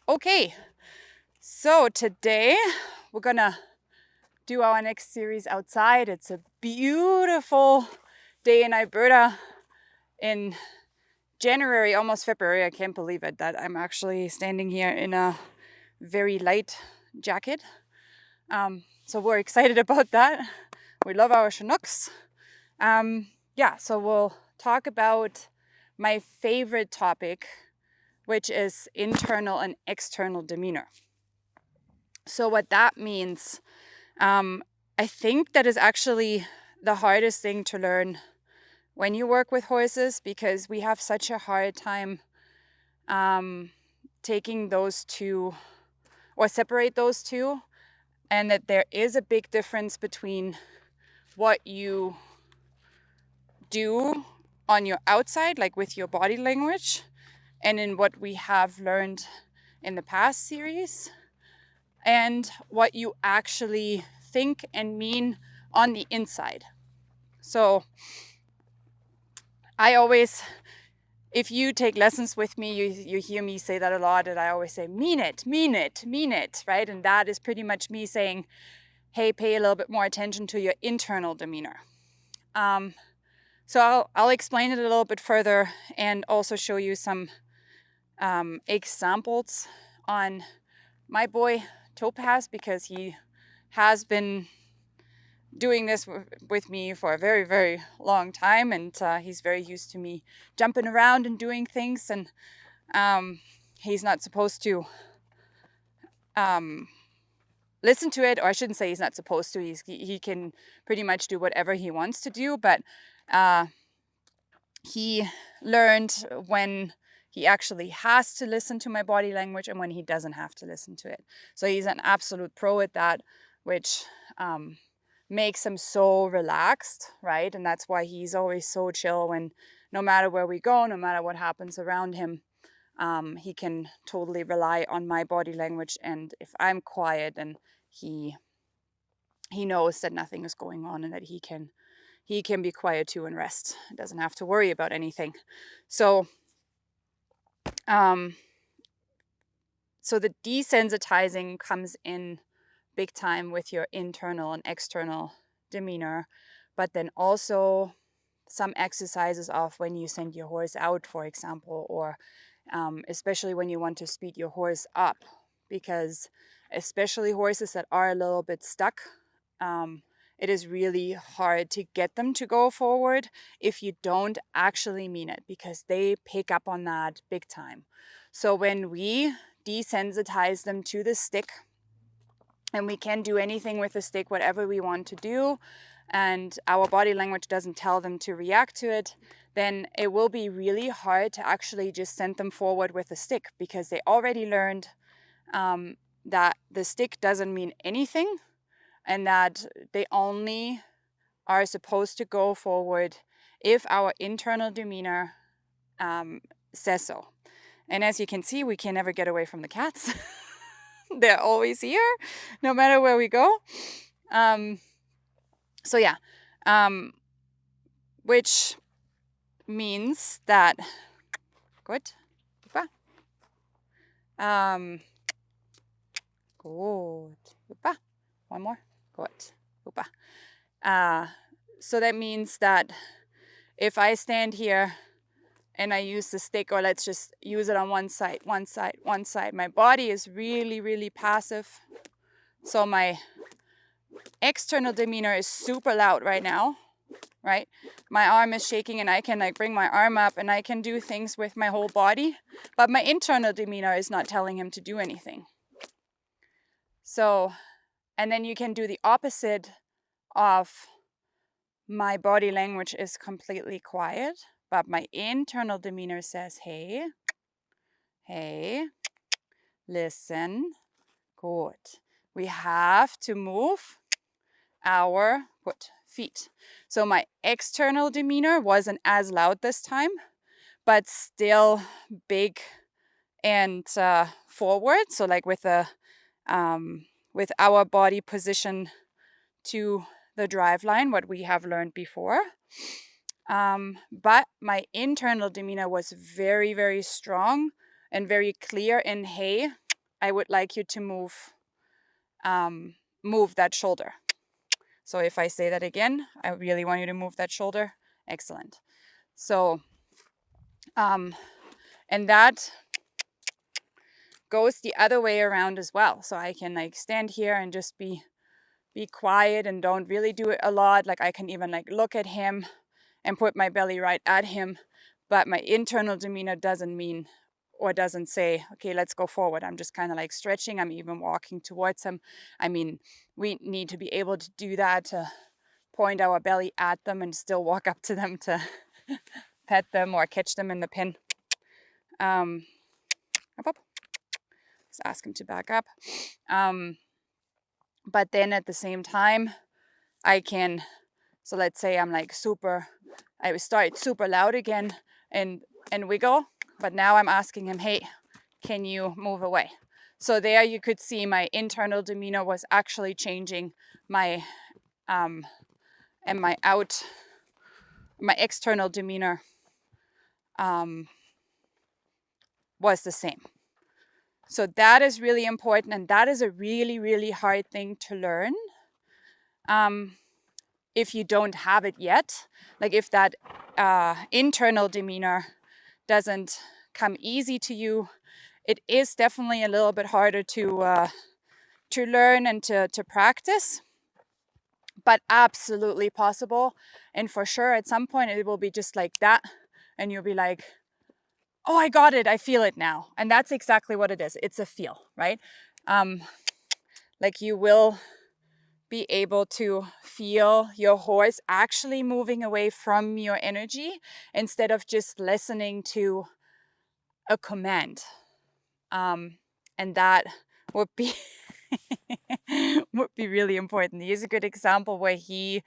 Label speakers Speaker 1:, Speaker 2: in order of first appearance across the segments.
Speaker 1: Okay, so today we're gonna do our next series outside. It's a beautiful day in Alberta in January, almost February. I can't believe it that I'm actually standing here in a very light jacket. So we're excited about that. We love our Chinooks. So we'll talk about my favorite topic, which is internal and external demeanor. So what that means, I think that is actually the hardest thing to learn when you work with horses, because we have such a hard time taking those two or separate those two, and that there is a big difference between what you do on your outside, like with your body language, and in what we have learned in the past series, and what you actually think and mean on the inside. So I always, if you take lessons with me, you hear me say that a lot, and I always say, mean it, mean it, mean it, right? And that is pretty much me saying, hey, pay a little bit more attention to your internal demeanor. So I'll explain it a little bit further and also show you some examples on my boy Topaz, because he has been doing this with me for a very, very long time, and he's very used to me jumping around and doing things, and he's not supposed to listen to it, or I shouldn't say he's not supposed to. He can pretty much do whatever he wants to do, but he learned when he actually has to listen to my body language and when he doesn't have to listen to it. So he's an absolute pro at that, which makes him so relaxed, right? And that's why he's always so chill when, no matter where we go, no matter what happens around him, he can totally rely on my body language. And if I'm quiet, then he knows that nothing is going on and that he can be quiet too and rest. Doesn't have to worry about anything. So so the desensitizing comes in big time with your internal and external demeanor, but then also some exercises of when you send your horse out, for example, or especially when you want to speed your horse up, because especially horses that are a little bit stuck, it is really hard to get them to go forward if you don't actually mean it, because they pick up on that big time. So when we desensitize them to the stick, and we can do anything with the stick, whatever we want to do, and our body language doesn't tell them to react to it, then it will be really hard to actually just send them forward with the stick, because they already learned that the stick doesn't mean anything, and that they only are supposed to go forward if our internal demeanor says so. And as you can see, we can never get away from the cats. They're always here, no matter where we go. Which means that, good, good, one more, good, so that means that if I stand here and I use the stick, or let's just use it on one side, my body is really, really passive. So my external demeanor is super loud right now, right? My arm is shaking and I can bring my arm up and I can do things with my whole body, but my internal demeanor is not telling him to do anything. So, and then you can do the opposite of my body language is completely quiet, but my internal demeanor says, hey, listen, good. We have to move our feet. So my external demeanor wasn't as loud this time, but still big and forward. So with our body position to the drive line, what we have learned before. But my internal demeanor was very, very strong and very clear in hey, I would like you to move that shoulder. So if I say that again, I really want you to move that shoulder. Excellent. So, and that goes the other way around as well. So I can like stand here and just be quiet and don't really do it a lot. Like I can even like look at him and put my belly right at him. But my internal demeanor doesn't mean or doesn't say, okay, let's go forward. I'm just kind of like stretching. I'm even walking towards him. I mean, we need to be able to do that, to point our belly at them and still walk up to them to pet them or catch them in the pin. Up, up. Just ask him to back up. But then at the same time, I can, so let's say I'm like I start super loud again and wiggle, but now I'm asking him, hey, can you move away? So there you could see my internal demeanor was actually changing my, and my external demeanor was the same. So that is really important, and that is a really, really hard thing to learn. If you don't have it yet, like if that internal demeanor doesn't come easy to you, it is definitely a little bit harder to learn and to practice, but absolutely possible. And for sure, at some point, it will be just like that, and you'll be like, oh, I got it. I feel it now. And that's exactly what it is. It's a feel, right? Like you will be able to feel your horse actually moving away from your energy instead of just listening to a command. And that would be would be really important. Here's a good example where he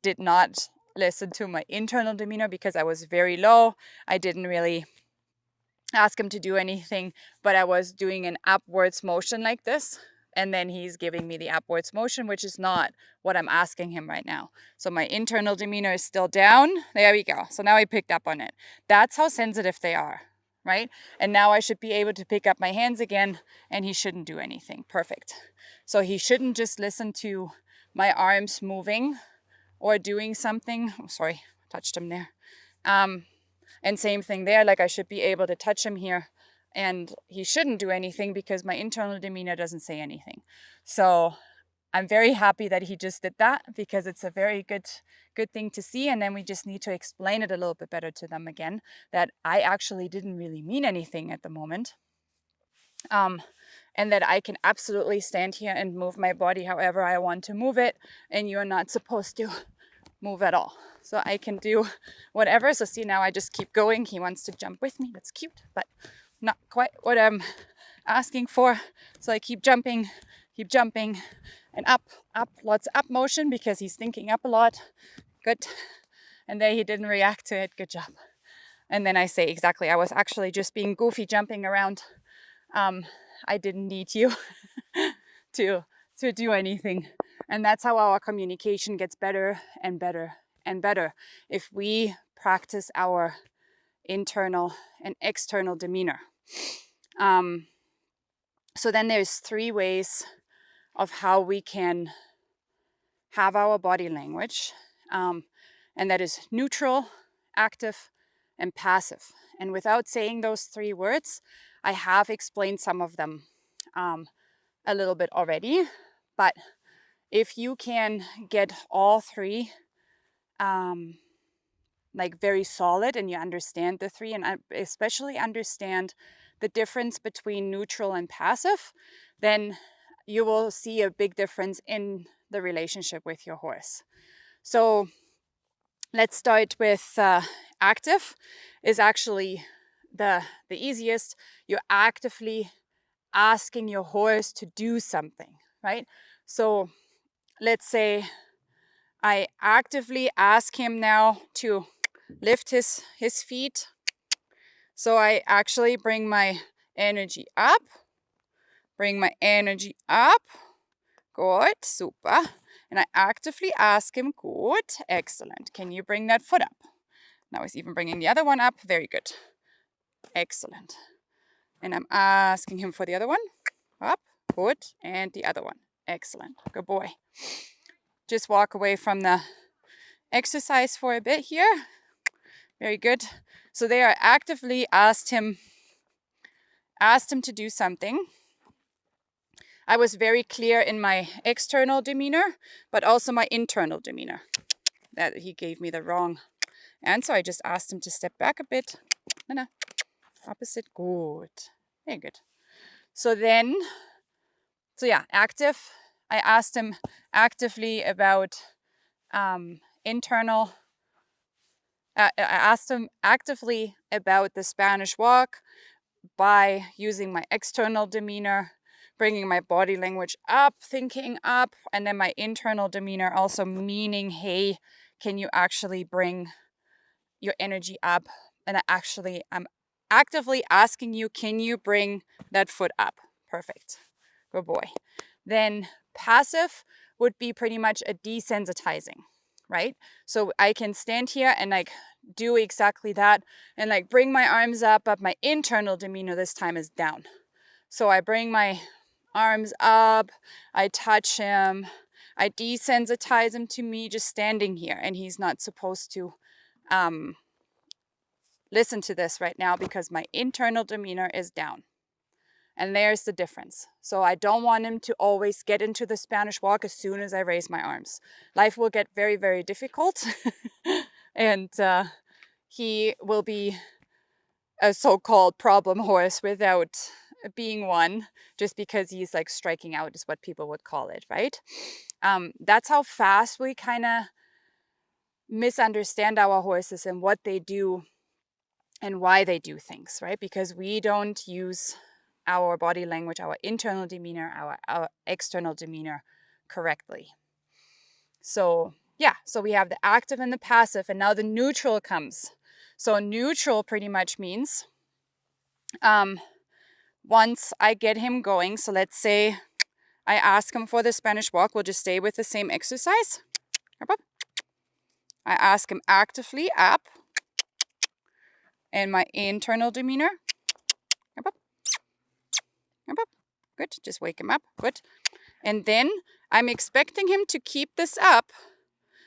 Speaker 1: did not listen to my internal demeanor because I was very low. I didn't really ask him to do anything, but I was doing an upwards motion like this. And then he's giving me the upwards motion, which is not what I'm asking him right now. So my internal demeanor is still down. There we go. So now I picked up on it. That's how sensitive they are, right? And now I should be able to pick up my hands again, and he shouldn't do anything. Perfect. So he shouldn't just listen to my arms moving or doing something. Oh, sorry, touched him there. And same thing there, like I should be able to touch him here, and he shouldn't do anything because my internal demeanor doesn't say anything. So I'm very happy that he just did that, because it's a very good thing to see. And then we just need to explain it a little bit better to them again, that I actually didn't really mean anything at the moment. And that I can absolutely stand here and move my body however I want to move it, and you're not supposed to move at all. So I can do whatever. So see, now I just keep going. He wants to jump with me. That's cute, but not quite what I'm asking for. So I keep jumping, and up, lots of up motion because he's thinking up a lot. Good. And there he didn't react to it. Good job. And then I say, exactly, I was actually just being goofy jumping around. I didn't need you to do anything. And that's how our communication gets better and better and better, if we practice our internal and external demeanor. So then there's 3 ways of how we can have our body language. And that is neutral, active, and passive. And without saying those 3 words, I have explained some of them a little bit already. But if you can get all 3 like very solid, and you understand the 3, and especially understand the difference between neutral and passive, then you will see a big difference in the relationship with your horse. So let's start with active. Is actually the easiest. You're actively asking your horse to do something, right? So let's say I actively ask him now to lift his feet. So I actually bring my energy up. Good, super. And I actively ask him, good, excellent. Can you bring that foot up? Now he's even bringing the other one up. Very good. Excellent. And I'm asking him for the other one. Up, good, and the other one. Excellent, good boy. Just walk away from the exercise for a bit here. Very good. So there I actively asked him to do something. I was very clear in my external demeanor, but also my internal demeanor. That he gave me the wrong answer. I just asked him to step back a bit. No, opposite. Good. Very good. So yeah, active. I asked him actively about internal. I asked him actively about the Spanish walk by using my external demeanor, bringing my body language up, thinking up, and then my internal demeanor also meaning, hey, can you actually bring your energy up? And I'm actively asking you, can you bring that foot up? Perfect. Good boy. Then passive would be pretty much a desensitizing, right? So I can stand here and like do exactly that and like bring my arms up, but my internal demeanor this time is down. So I bring my arms up, I touch him, I desensitize him to me just standing here, and he's not supposed to listen to this right now because my internal demeanor is down. And there's the difference. So I don't want him to always get into the Spanish walk as soon as I raise my arms. Life will get very, very difficult. And he will be a so-called problem horse without being one, just because he's like striking out is what people would call it, right? That's how fast we kind of misunderstand our horses and what they do and why they do things, right? Because we don't use our body language, our internal demeanor, our external demeanor correctly. So yeah, so we have the active and the passive, and now the neutral comes. So neutral pretty much means once I get him going, so let's say I ask him for the Spanish walk, we'll just stay with the same exercise. I ask him actively up, and my internal demeanor. Good, just wake him up, good. And then I'm expecting him to keep this up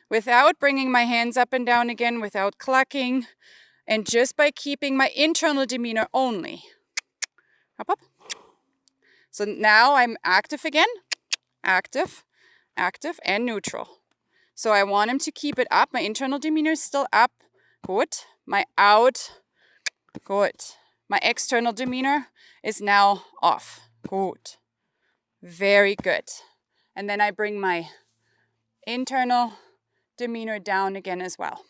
Speaker 1: without bringing my hands up and down again, without clucking, and just by keeping my internal demeanor only. Up. So now I'm active again, active, and neutral. So I want him to keep it up. My internal demeanor is still up, good. My out, good. My external demeanor is now off, good. Very good. And then I bring my internal demeanor down again as well.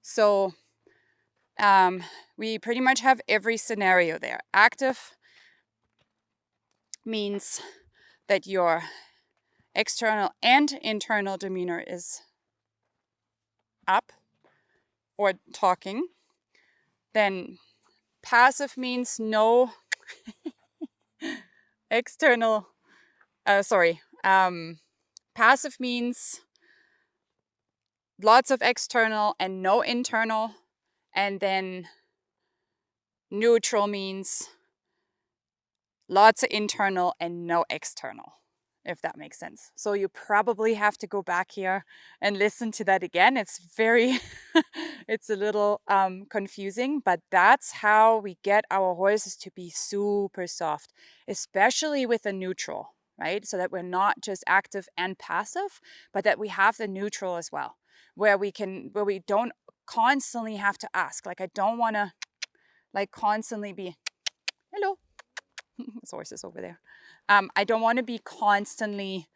Speaker 1: So we pretty much have every scenario there. Active means that your external and internal demeanor is up or talking. Then passive means no external, passive means lots of external and no internal. And then neutral means lots of internal and no external, if that makes sense. So you probably have to go back here and listen to that again. It's very, it's a little confusing, but that's how we get our horses to be super soft, especially with a neutral, right? So that we're not just active and passive, but that we have the neutral as well, where we don't constantly have to ask. Like I don't want to like constantly be, hello. There's horses over there. I don't want to be constantly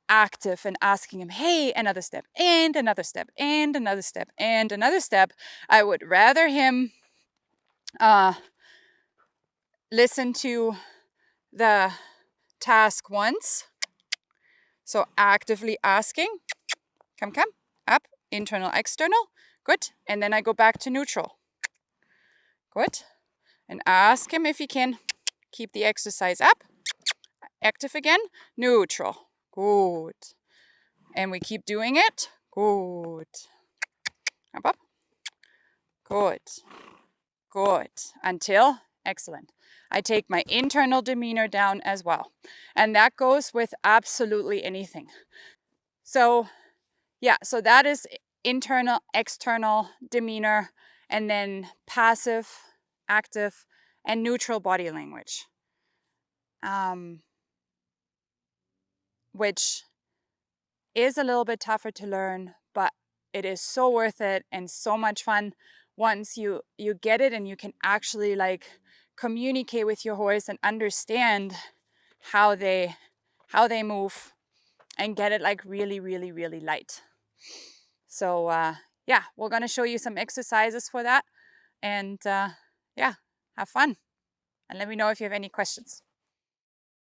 Speaker 1: active and asking him, hey, another step, and another step, and another step, and another step. I would rather him listen to the task once. So actively asking, come, up, internal, external, good. And then I go back to neutral, good. And ask him if he can keep the exercise up, active again, neutral, good. And we keep doing it. Good. Up. Good. Good. Until Excellent. I take my internal demeanor down as well. And that goes with absolutely anything. So yeah, so that is internal, external demeanor, and then passive, active, and neutral body language. Which is a little bit tougher to learn, but it is so worth it and so much fun once you get it and you can actually like communicate with your horse and understand how they move and get it like really, really, really light. So yeah, we're gonna show you some exercises for that, and yeah, have fun and let me know if you have any questions.